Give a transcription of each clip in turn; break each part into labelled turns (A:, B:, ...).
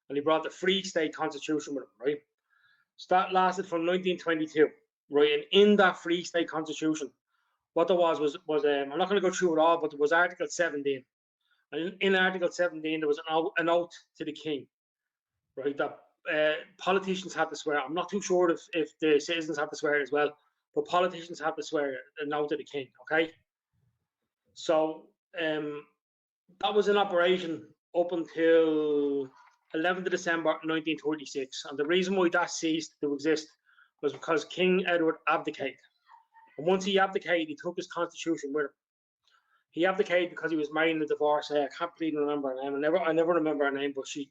A: and he brought the Free State Constitution with him, right? So that lasted from 1922, right? And in that Free State Constitution, what there was I'm not going to go through it all, but there was Article 17. And in Article 17, there was an oath to the king, right? That politicians had to swear. I'm not too sure if the citizens have to swear as well, but politicians have to swear an oath to the king, okay? So that was in operation up until 11th of December 1936. And the reason why that ceased to exist was because King Edward abdicated. And once he abdicated, he took his constitution with him. He abdicated because he was marrying a divorcee. I can't really remember her name. I never remember her name, but she,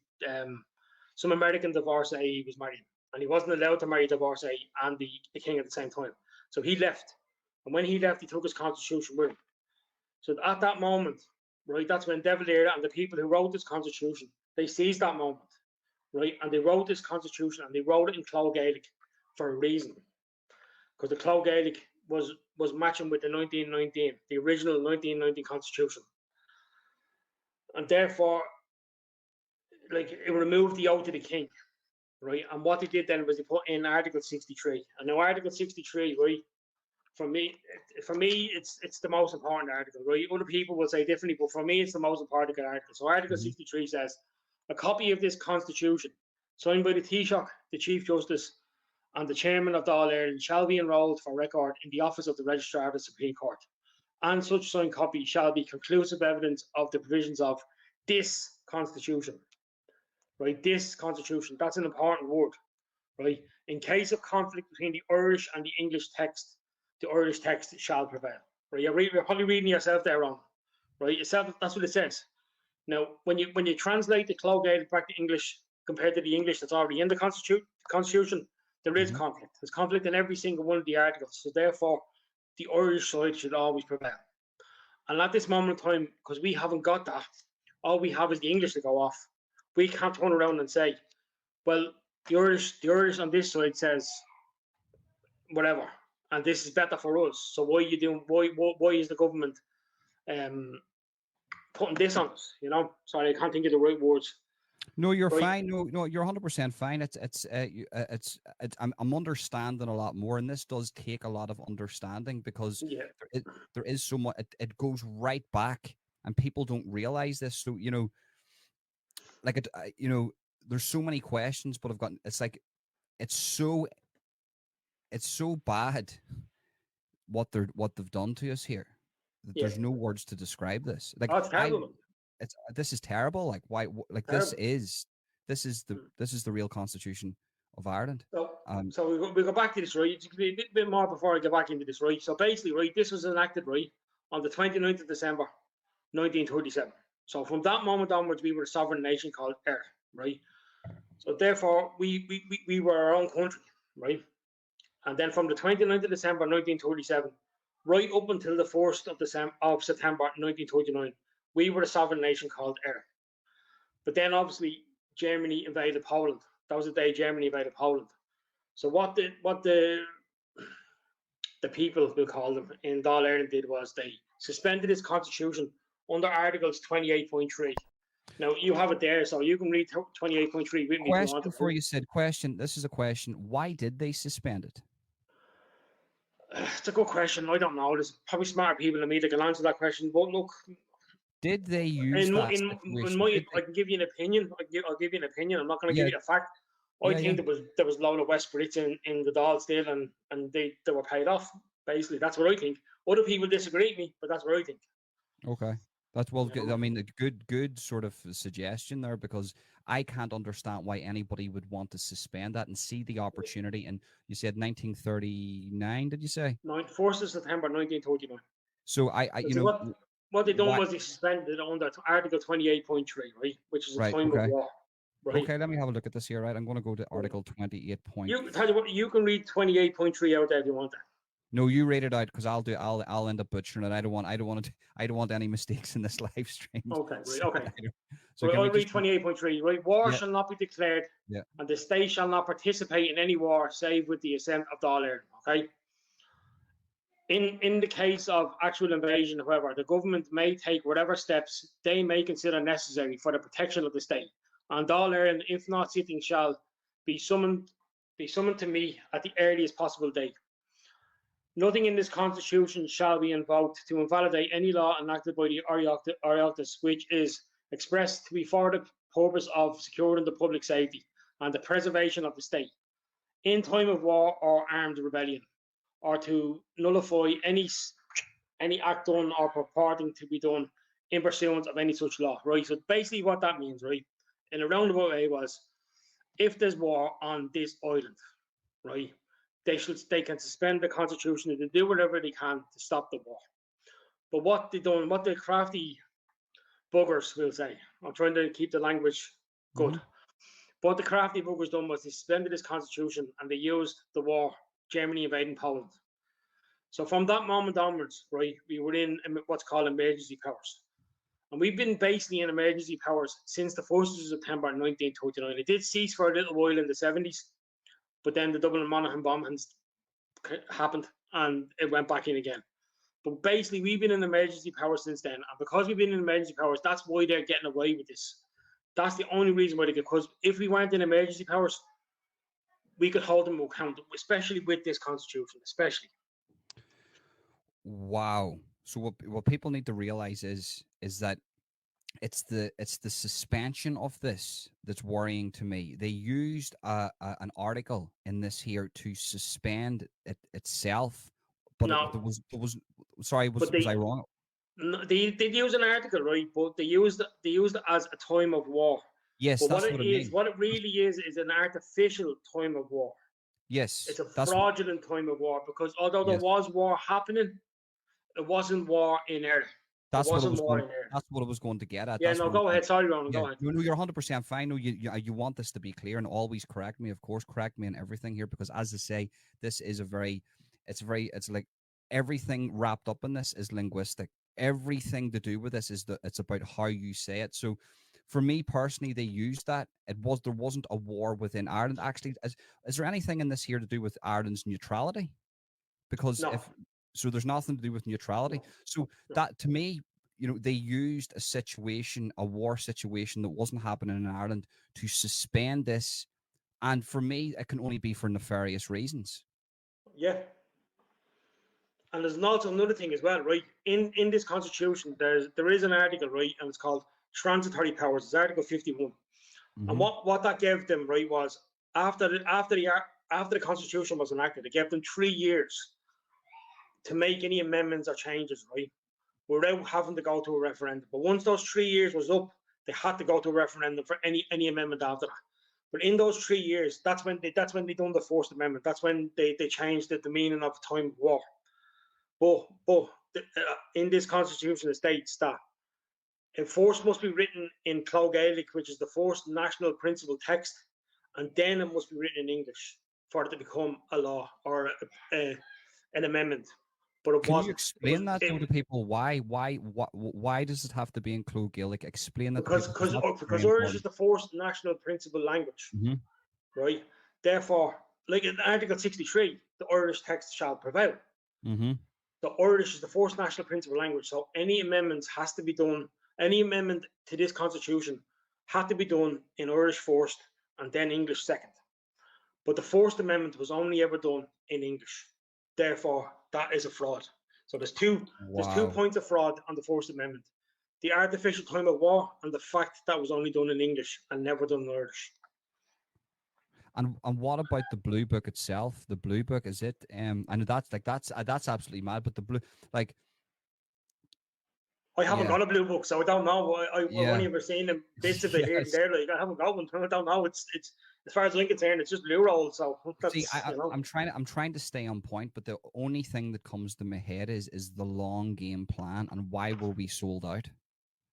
A: some American divorcee he was marrying. And he wasn't allowed to marry a divorcee and the king at the same time. So he left. And when he left, he took his constitution with him. So at that moment, right, that's when De Valera and the people who wrote this constitution, they seized that moment, right? And they wrote this constitution and they wrote it in Clo Gaelic for a reason. Because the Clo Gaelic was matching with the 1919, the original 1919 constitution. And therefore, like, it removed the oath to the king, right? And what they did then was they put in Article 63. And now Article 63, right, for me, it's the most important article, right? Other people will say differently, but for me, it's the most important article. So Article 63 says, a copy of this constitution, signed by the Taoiseach, the Chief Justice, and the Chairman of the All Ireland, shall be enrolled for record in the office of the Registrar of the Supreme Court. And such signed copy shall be conclusive evidence of the provisions of this constitution, right? This constitution, that's an important word, right? In case of conflict between the Irish and the English text, the Irish text shall prevail. Right? You're probably reading yourself there wrong. Right? That's what it says. Now, when you translate the Clo Gaelic back to English compared to the English that's already in the Constitution, there is conflict. There's conflict in every single one of the articles. So therefore, the Irish side should always prevail. And at this moment in time, because we haven't got that, all we have is the English to go off. We can't turn around and say, well, the Irish on this side says whatever, and this is better for us. So why is the government putting this on us? You know, sorry, I can't think of the right words.
B: No, you're fine. No, you're 100% fine. I'm understanding a lot more, and this does take a lot of understanding because there is so much. It goes right back, and people don't realize this. So like there's so many questions, but it's so bad what they've done to us here. There's no words to describe this. Like,
A: it's terrible.
B: This is terrible. Like, why? Like, terrible. This is the real Constitution of Ireland.
A: So we go back to this, right? It's a bit more before I get back into this, right? So basically, right, this was enacted, right, on the 29th of December, 1937. So from that moment onwards, we were a sovereign nation called Eire, right? So therefore, we were our own country, right? And then from the 29th of December, 1937, right up until the 1st of September, 1939, we were a sovereign nation called Eire. But then obviously Germany invaded Poland. That was the day Germany invaded Poland. So what the people, we'll call them, in Dáil Éireann did was they suspended its constitution under Articles 28.3. Now you have it there, so you can read 28.3 with me.
B: Question before you said question. This is a question. Why did they suspend it?
A: It's a good question. I don't know. There's probably smarter people than me that can answer that question. But look,
B: did they use
A: I can give you an opinion. I'll give you an opinion. I'm not going to give you a fact. I think there was a load of West Brits in the Dáil still, and they were paid off. Basically, that's what I think. Other people disagree with me, but that's what I think.
B: Okay. That's I mean, a good sort of suggestion there, because I can't understand why anybody would want to suspend that and see the opportunity. And you said 1939, did you say?
A: 1st of September 1939.
B: So
A: what they done was they suspended it under Article 28.3, right, which is a time of war. Right.
B: Okay, let me have a look at this here. Right, I'm going to go to Article 28.
A: You can read 28.3 out there if you want that.
B: No, you read it out, because I'll end up butchering it. I don't want any mistakes in this live stream.
A: Okay, right, okay. So I'll read 28.3. Right, war shall not be declared, and the state shall not participate in any war save with the assent of Dáil Éireann. Okay. In the case of actual invasion, however, the government may take whatever steps they may consider necessary for the protection of the state, and all Ireland, if not sitting, shall be summoned to me at the earliest possible date. Nothing in this constitution shall be invoked to invalidate any law enacted by the Oireachtas which is expressed to be for the purpose of securing the public safety and the preservation of the state in time of war or armed rebellion, or to nullify any act done or purporting to be done in pursuance of any such law. Right. So basically, what that means, right, in a roundabout way, was if there's war on this island, right, they can suspend the constitution and do whatever they can to stop the war. But what the crafty buggers will say, I'm trying to keep the language good. Mm-hmm. What the crafty buggers done was they suspended this constitution and they used the war, Germany invading Poland. So from that moment onwards, right, we were in what's called emergency powers. And we've been basically in emergency powers since the 1st of September 1939. It did cease for a little while in the 70s, but then the Dublin and Monaghan bombings happened and it went back in again. But basically, we've been in emergency powers since then. And because we've been in emergency powers, that's why they're getting away with this. That's the only reason why they get, because if we weren't in emergency powers, we could hold them accountable, especially with this constitution, especially.
B: Wow. So what people need to realize is that it's the suspension of this that's worrying to me. They used an article in this here to suspend it itself, but
A: no.
B: there was sorry, was I wrong?
A: No, they use an article, right? But they used it as a time of war.
B: Yes,
A: but
B: that's
A: what it is. What it really is an artificial time of war.
B: Yes,
A: it's a fraudulent time of war, because although there was war happening, it wasn't war in Ireland.
B: That's what it was going to get at.
A: Yeah, no, go ahead. Sorry, Ron, go ahead.
B: No, you're 100% fine. No, you want this to be clear, and always correct me, of course, correct me in everything here, because as I say, this is it's like everything wrapped up in this is linguistic. Everything to do with this it's about how you say it. So for me personally, they used that. There wasn't a war within Ireland. Actually, is there anything in this here to do with Ireland's neutrality? Because so there's nothing to do with neutrality. So that, to me, they used a war situation that wasn't happening in Ireland to suspend this. And for me, it can only be for nefarious reasons.
A: Yeah. And there's also another thing as well, right? In this constitution, there is an article, right, and it's called transitory powers. It's Article 51. Mm-hmm. And what that gave them, right, was after the constitution was enacted, it gave them 3 years to make any amendments or changes, right, without having to go to a referendum. But once those 3 years was up, they had to go to a referendum for any amendment after that. But in those 3 years, that's when they done the First Amendment. That's when they changed the meaning of time of war. But in this constitution, it states that enforce must be written in Cló Gaelic, which is the first national principal text, and then it must be written in English for it to become a law or an amendment. But it wasn't.
B: Can you explain that to people? Why does it have to be in Cló Gaelic? Explain that.
A: Because Irish is the first national principal language, right? Therefore, like in Article 63, the Irish text shall prevail. Mm-hmm. The Irish is the first national principal language, so any amendment to this constitution had to be done in Irish first and then English second. But the First Amendment was only ever done in English. Therefore, that is a fraud. So there's two points of fraud on the First Amendment: the artificial time of war and the fact that was only done in English and never done in Irish.
B: And what about the Blue Book itself? The Blue Book, is it? I know that's absolutely mad. But the blue, like,
A: I haven't got a Blue Book, so I don't know. I've only ever seen them bits of it here and there. Like, I haven't got one. I don't know. It's as far as I'm concerned, it's just blue roll. So that's,
B: I'm trying to stay on point, but the only thing that comes to my head is the long game plan and why were we sold out?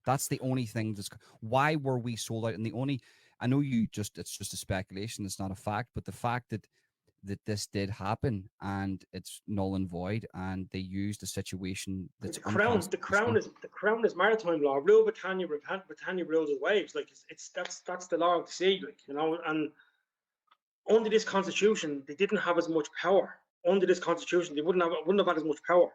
B: That's the only thing. Why were we sold out? And I know it's just a speculation, it's not a fact, but the fact that this did happen and it's null and void, and they used a situation that's
A: the crown is maritime law. Rule Britannia rules as waves. Like that's the law of the sea, like, and under this constitution they didn't have as much power. Under this constitution they wouldn't have had as much power.